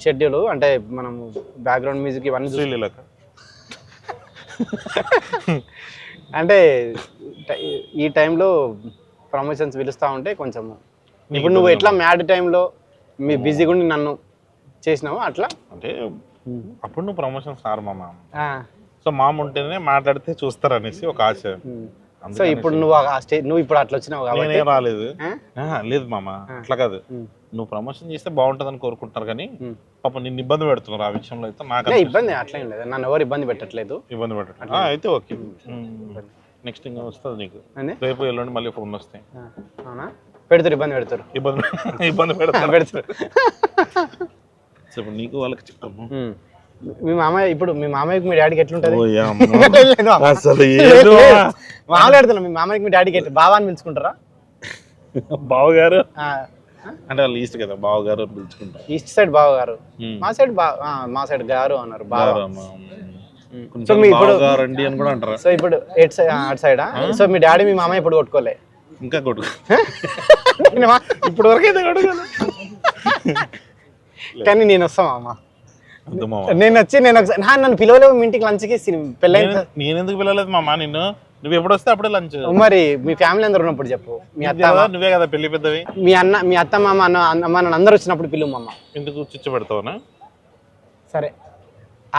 B: షెడ్యూల్, అంటే మనం బ్యాక్గ్రౌండ్ మ్యూజిక్ ఇవన్నీ
A: శ్రీలీలక
B: అంటే ఈ టైంలో ప్రమోషన్స్ పిలుస్తూ ఉంటే కొంచెం, ఇప్పుడు నువ్వు ఎట్లా మ్యాడ్ టైంలో మీ బిజీగా ఉండి నన్ను చేసినావు అట్లా.
A: అంటే అప్పుడు నువ్వు ప్రమోషన్స్ రారు మామ, సో మామ ఉంటేనే మాట్లాడితే చూస్తారు అనేసి ఒక ఆశ.
B: సో ఇప్పుడు నువ్వు ఇప్పుడు అట్లా వచ్చినావు కాబట్టి
A: రాలేదు. లేదు మామ, అట్లా కాదు, నువ్వు ప్రమోషన్ చేస్తే బాగుంటుందని కోరుకుంటున్నారు కానీ పాపం నిన్ను ఇబ్బంది పెడుతున్నారు ఆ విషయంలో. అయితే నాకు
B: ఇబ్బంది అట్లేం లేదు, నన్ను ఎవరు ఇబ్బంది పెట్టట్లేదు.
A: ఇబ్బంది పెట్టట్లేదు అయితే ఓకే. నెక్స్ట్ ఇంకా వస్తుంది నీకు, రేపు ఎల్లుండి మళ్ళీ ఫోన్ వస్తాయి.
B: అవునా? పెడతారు, ఇబ్బంది పెడతారు,
A: ఇబ్బంది పెడతారు. ఇప్పుడు నీకు వాళ్ళకి చెప్తాము.
B: మీ మామయ్య, ఇప్పుడు మీ మామయ్యకి మీ డాడీకి ఎట్లుంటది? మామూలు పెడుతున్నా, మీ మామయ్యకి మీ డాడీకి బావా అని పిలుచుకుంటారా?
A: బావగారు అంటే వాళ్ళు ఈస్ట్ కదా, బావగారు పిలుచుకుంటారు.
B: ఈస్ట్ సైడ్ బావగారు, మా సైడ్ గారు అన్నారు. బావ.
A: సో మీ ఇప్పుడు రండి అని కూడా అంటారా?
B: సో ఇప్పుడు అటు సైడా? సో మీ డాడీ మీ మామయ్య ఇప్పుడు కొట్టుకోలే?
A: ఇంకా కొట్టుకో
B: ఇప్పుడు వరకు అయితే కొట్టుకోలే. కానీ నేను వస్తామా అమ్మా, నేను వచ్చి నేను నన్ను పిలవలేవు మీ ఇంటికి లంచ్కి, పెళ్ళైన
A: నేను ఎందుకు పిలవలేదు మామ నిన్ను? నువ్వు ఎప్పుడు వస్తే అప్పుడే లంచ్.
B: మరి మీ ఫ్యామిలీ అందరు ఉన్నప్పుడు చెప్పు. మీ అత్త,
A: నువ్వే కదా పెళ్లి పెద్దవి,
B: మీ అత్త మామ అమ్మ నాన్న అందరు వచ్చినప్పుడు పిలువు మమ్మ.
A: ఎందుకు చిచ్చు పెడతావనా?
B: సరే,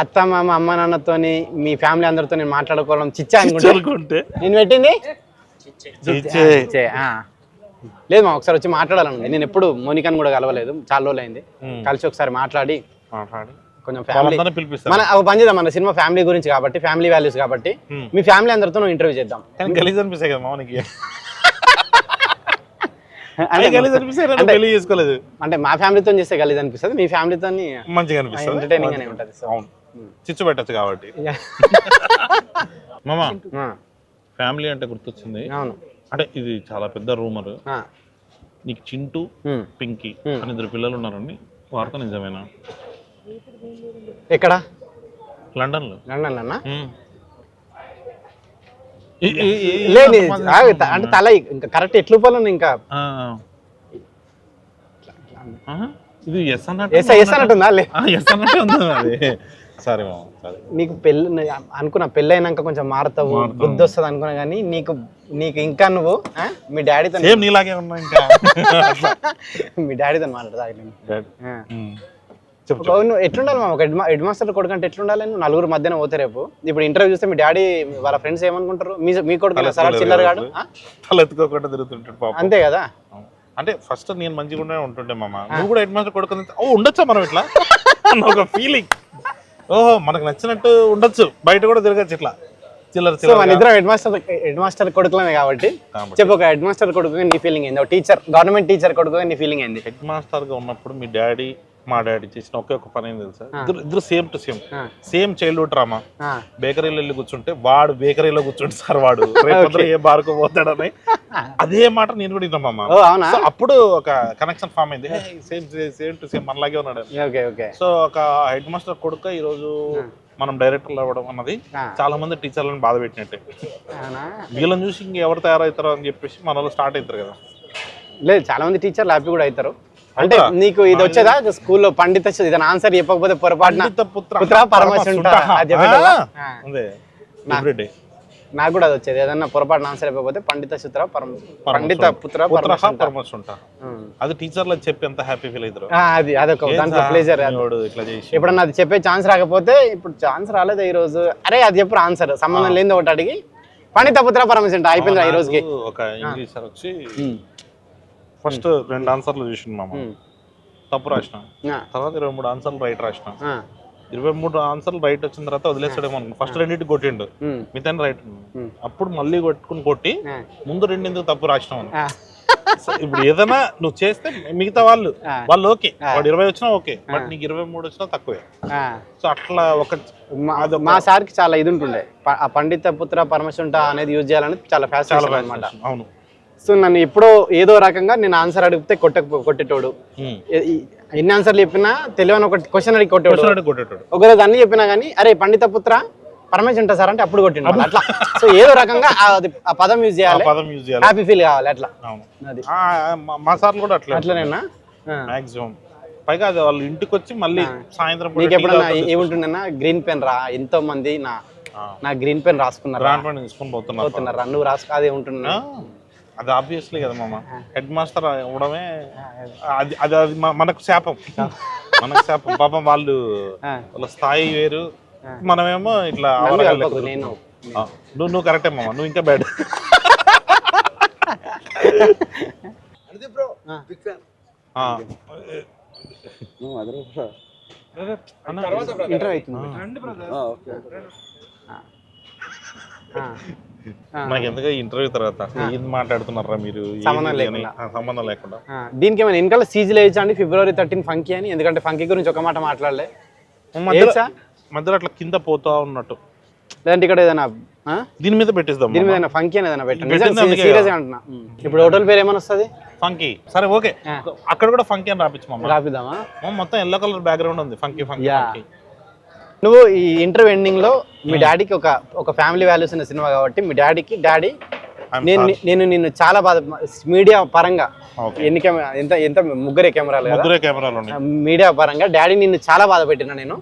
B: అత్త మామ అమ్మ నాన్నతోని మీ ఫ్యామిలీ అందరితో నేను మాట్లాడుకోవడం చిచ్చా అనుకుంటే నేను పెట్టింది లేదు మా, ఒకసారి వచ్చి మాట్లాడాలనుంది. నేను ఎప్పుడు మోనికాని కూడా కలవలేదు, చాలా రోజులు అయింది. కలిసి ఒకసారి మాట్లాడి కొంచెం ఫ్యామిలీ మన ఒక పని చేద్దాం, మన సినిమా ఫ్యామిలీ గురించి కాబట్టి, ఫ్యామిలీ వాల్యూస్ కాబట్టి మీ ఫ్యామిలీ అందరితో నువ్వు ఇంటర్వ్యూ చేద్దాం.
A: గలీజ్ అనిపిస్తాయి కదా మామకి, పెళ్లి చేసుకోలేదు
B: అంటే మా ఫ్యామిలీతో చేస్తే గలీజ్ అనిపిస్తుంది, మీ ఫ్యామిలీతో
A: మంచిగా అనిపిస్తుంది,
B: ఎంటర్టైనింగ్ గానే ఉంటుంది.
A: చిచ్చు పెట్టచ్చు కాబట్టి. మామ ఫ్యామిలీ అంటే గుర్తొచ్చింది.
B: అవును,
A: అంటే ఇది చాలా పెద్ద రూమర్, నీకు చింటూ పింకీ అని 2 పిల్లలు ఉన్నారని వార్త నిజమేనా?
B: ఎక్కడ?
A: లండన్ లో.
B: లండన్ అన్నా? లేదు అంటే తల ఇంకా కరెక్ట్ ఎట్లు పోలను ఇంకా
A: ఇది ఎస్
B: అన్నట్టుందా?
A: సరే
B: నీకు పెళ్ళి అనుకున్నా, పెళ్ళి అయినాక కొంచెం మారుతావు, బుద్ధి వస్తుంది అనుకున్నా, కానీ నీకు ఇంకా నువ్వు మీ డాడీతో
A: నీలాగే ఉన్నా, ఇంకా
B: మీ డాడీతో మాట్లాడదా? ఎట్లుండాలి మా, ఒక హెడ్ మాస్టర్ కొడుకు అంటే ఎట్లుండాలి? నువ్వు నలుగురు మధ్యన పోతే రేపు ఇప్పుడు ఇంటర్వ్యూ చూస్తే మీ డాడీ వాళ్ళ ఫ్రెండ్స్ ఏమనుకుంటారు? మీ కొడుకు సార్ చిల్లర గాడు
A: తలెత్తుకోకుండా తిరుగుతుంటాడు
B: అంతే కదా.
A: అంటే ఫస్ట్ నేను మంచిగా ఉంటుండే మామ, నువ్వు కూడా హెడ్ మాస్టర్ కొడుకు ఉండొచ్చా మనం ఇట్లా? అన్న ఒక ఫీలింగ్. ఓహో మనకు నచ్చినట్టు ఉండొచ్చు, బయట కూడా తిరగచ్చు ఇట్లా చిల్లర
B: సో మన ఇద్దరం హెడ్ మాస్టర్ కొడుకులమే కాబట్టి చెప్పు, ఒక హెడ్ మాస్టర్ కొడుకుగా నీ ఫీలింగ్ ఏంది, ఒక టీచర్ గవర్నమెంట్ టీచర్ కొడుకుగా నీ ఫీలింగ్ ఏంది?
A: హెడ్ మాస్టర్ గా ఉన్నప్పుడు మీ డాడీ మా డాడీ చేసిన ఒకే ఒక పని ఏం తెలుసా, ఇద్దరు same to same childhood drama. బేకరీలో వెళ్ళి కూర్చుంటే వాడు బేకరీలో కూర్చుంటే సార్ వాడు రేపు ఏ బార్కు పోతాడని అదే మాట నేను కూడా విన్నామమ్మా. సో అప్పుడు ఒక కనెక్షన్ ఫామ్ అయింది, సేమ్ టు సేమ్ మనలాగే ఉన్నాడు. సో ఒక హెడ్ మాస్టర్ కొడుకు ఈ రోజు మనం డైరెక్టర్లు అవ్వడం అన్నది చాలా మంది టీచర్లను బాధ పెట్టినట్టే. వీళ్ళని చూసి ఇంకెవరు తయారవుతారో అని చెప్పేసి మన వాళ్ళు స్టార్ట్ అవుతారు కదా.
B: లేదు, చాలా మంది టీచర్లు హ్యాపీ కూడా అవుతారు. అంటే నీకు ఇది వచ్చేదా స్కూల్లో పండిత ఏదైనా ఆన్సర్ చెప్పకపోతే పొరపాటున పుత్ర పరమశుంఠ నాకు కూడా అది వచ్చేది, ఏదన్నా పొరపాటున ఆన్సర్ చెప్పకపోతే పండిత పుత్ర
A: పరమశుంఠ. అది టీచర్లు చెప్పి ఎంత హ్యాపీ ఫీల్ అవుతారు.
B: అది అదొక దాంట్లో ప్లేజర్. ఎప్పుడన్నా అది చెప్పే ఛాన్స్ రాకపోతే, ఇప్పుడు ఛాన్స్ రాలేదు ఈ రోజు, అరే అది చెప్పు ఆన్సర్ సంబంధం లేని ఒకటి అడిగి పండిత పుత్ర పరమశుంఠ అయిపోయింది ఈ రోజుకి.
A: ఒక ఇంగ్లీష్ సార్ వచ్చి ఫస్ట్ 2 ఆన్సర్లు చూసినాం, తప్పు రాసిన. తర్వాత 23 ఆన్సర్లు రైట్ రాసిన. 23 ఆన్సర్లు రైట్ వచ్చిన తర్వాత వదిలేసాడేమో అనుకున్నాను. ఫస్ట్ 2 కొట్టిండు, మిగతా రైట్. అప్పుడు మళ్ళీ కొట్టి ముందు 2 ఎందుకు తప్పు రాసినాం. ఇప్పుడు ఏదైనా నువ్వు చేస్తే మిగతా వాళ్ళు ఓకే, వాడు 20 వచ్చినా ఓకే, బట్ నీకు 23 వచ్చినా తక్కువే. సో అట్లా ఒక
B: మా సార్కి చాలా ఇది ఉంటుండే, ఆ పండిత పుత్ర పరమశుంఠ అనేది యూజ్ చేయాలని చాలా ఫ్యాషన్ అనమాట.
A: అవును.
B: సో నన్ను ఎప్పుడో ఏదో రకంగా నేను ఆన్సర్ అడిగితే కొట్టేటోడు, ఎన్ని ఆన్సర్లు చెప్పినా తెలియని ఒక క్వశ్చన్ అడిగి కొట్టేటోడు. ఒకరోజు అన్ని చెప్పినా కానీ అరే పండిత పుత్ర పరమేశ్వర సార్ అంటే అప్పుడు కొట్టిండు అట్లా. సో ఏదో రకంగా ఆ పదం యూజ్ చేయాలి, హ్యాపీ ఫీల్ కావాలి అట్లా. అది
A: మా సార్లు కూడా
B: అట్లనేనా
A: మాక్సిమం. పైగా అది వాళ్ళు ఇంటికి వచ్చి మళ్ళీ సాయంత్రం
B: నీకు ఎప్పుడన్నా ఏముంటుండేనా, గ్రీన్ పెన్ రా, ఎంతో మంది నా గ్రీన్ పెన్ రాసుకున్నారా, నువ్వు రాసు అదే ఉంటున్నా.
A: అది ఆబ్వియస్లీ కదా మామ, హెడ్ మాస్టర్ అవ్వడమే అది మనకు శాపం. పాపం వాళ్ళ స్థాయి వేరు, మనమేమో ఇట్లా. నువ్వు కరెక్టే మామ, నువ్వు ఇంకా బ్యాడ్. నాకు ఎందుకు ఇంటర్వ్యూ తర్వాత ఏం మాట్లాడుతున్నారా మీరు, సంబంధం లేకుండా.
B: దీనికి ఏమైనా వెనకాల సీజీలు వేయచ్చా అండి, February 13 ఫంకీ అని? ఎందుకంటే ఫంకీ గురించి ఒక మాట మాట్లాడలే
A: మధ్యలో అట్లా కింద పోతా ఉన్నట్టు,
B: లేదంటే ఇక్కడ ఏదైనా
A: దీని మీద పెట్టిస్తాం,
B: దీని మీద ఫంకీ అని ఏదైనా పెట్టండి. సీరియస్ గా అంటున్నా. ఇప్పుడు హోటల్ పేరు ఏమైనా వస్తుంది?
A: ఫంకీ. సరే ఓకే, అక్కడ కూడా ఫంకీ అని
B: రాపిద్దామా?
A: మొత్తం ఎల్లో కలర్ బ్యాక్గ్రౌండ్ ఉంది, ఫంకీ ఫంకీ.
B: నువ్వు ఈ ఇంటర్వ్యూ ఎండింగ్ లో మీ డాడీకి ఒక ఫ్యామిలీ వాల్యూస్ ఉన్న సినిమా కాబట్టి మీ డాడీ నేను నిన్ను చాలా బాధ, మీడియా పరంగా ఎన్ని ఎంత ముగ్గురే కెమెరాలు మీడియా పరంగా డాడీ నిన్ను చాలా బాధ పెట్టినా నేను.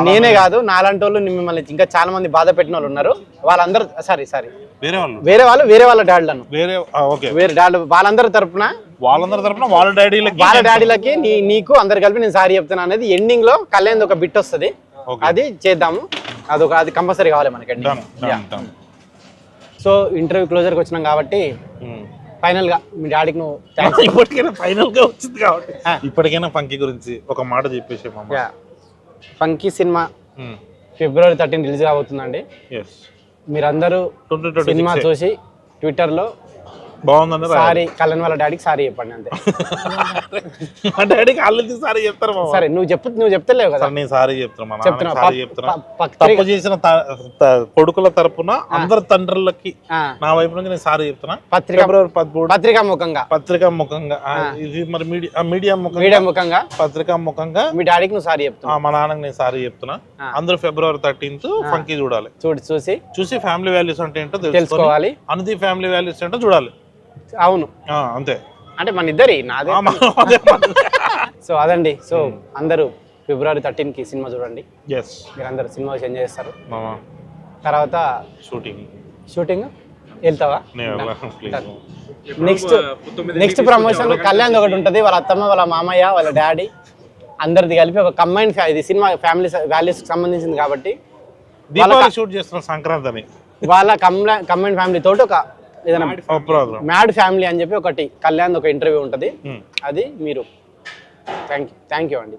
B: నేనే కాదు, నాలాంటి వాళ్ళు మిమ్మల్ని ఇంకా చాలా మంది బాధ పెట్టిన వాళ్ళు ఉన్నారు. వాళ్ళందరూ సారీ వేరే వాళ్ళ డాడీలను వేరే డాడీ వాళ్ళందరి తరపున వాళ్ళ డాడీలకి నీకు అందరు కలిపి నేను సారీ చెప్తున్నా అనేది ఎండింగ్ లో కళ్యాణ్ ఒక బిట్ వస్తుంది, అది చేద్దాము. అది కంపల్సరీ కావాలి మనకి. సో ఇంటర్వ్యూ క్లోజర్కి వచ్చినాం కాబట్టి ఫైనల్ గా మీ డాడీకి నువ్వు
A: ఇప్పటికైనా ఫంకీ గురించి ఒక మాట చెప్పేసి.
B: ఫంకీ సినిమా February 13 రిలీజ్ కాబోతుందండి. మీరందరూ సినిమా చూసి ట్విట్టర్లో
A: బాగుందండి
B: సారీ కళ్యాణ్ వాళ్ళ డాడీకి సారీ చెప్పండి అంతే.
A: మా డాడీకి ఆల్రెడీ సారీ చెప్తారు.
B: సరే నువ్వు చెప్తలేవు కదా,
A: నేను సారీ చెప్తున్నా. తప్పు చేసిన కొడుకుల తరపున అందరు తండ్రులకి నా వైపు నుంచి నేను సారీ చెప్తున్నా. పత్రికా ముఖంగా ఇది మరి మీడియా ముఖంగా పత్రికా ముఖంగా
B: మీ డాడీకి నువ్వు సారీ చెప్తున్నా,
A: మా నాన్నకి నేను సారీ చెప్తున్నా. అందరూ February 13 ఫంకీ చూడాలి. చూసి ఫ్యామిలీ వాల్యూస్ అంటే ఏంటో తెలుసుకోవాలి, అనుది ఫ్యామిలీ వాల్యూస్ ఏంటో చూడాలి.
B: అవును
A: అంతే,
B: అంటే మన ఇద్దరి నాదే. సో అదండి. సో అందరూ February 13 సినిమా చూడండి. మీరు అందరు సినిమా ఎంజాయ్ చేస్తారు. తర్వాత షూటింగ్ వెళ్తావా? నెక్స్ట్ ప్రమోషన్ కళ్యాణ్ ఒకటి ఉంటుంది, వాళ్ళ అత్తమ్మ వాళ్ళ మామయ్య వాళ్ళ డాడీ అందరిది కలిపి ఒక కంబైన్. ఇది సినిమా ఫ్యామిలీ వాల్యూస్ సంబంధించింది కాబట్టి
A: షూట్ చేస్తున్న సంక్రాంతి
B: వాళ్ళ కంబైన్ ఫ్యామిలీ తోటి ఒక ఏదైనా మ్యాడ్ ఫ్యామిలీ అని చెప్పి ఒకటి కళ్యాణ్ ఒక ఇంటర్వ్యూ ఉంటుంది. అది మీరు థ్యాంక్ యూ అండి.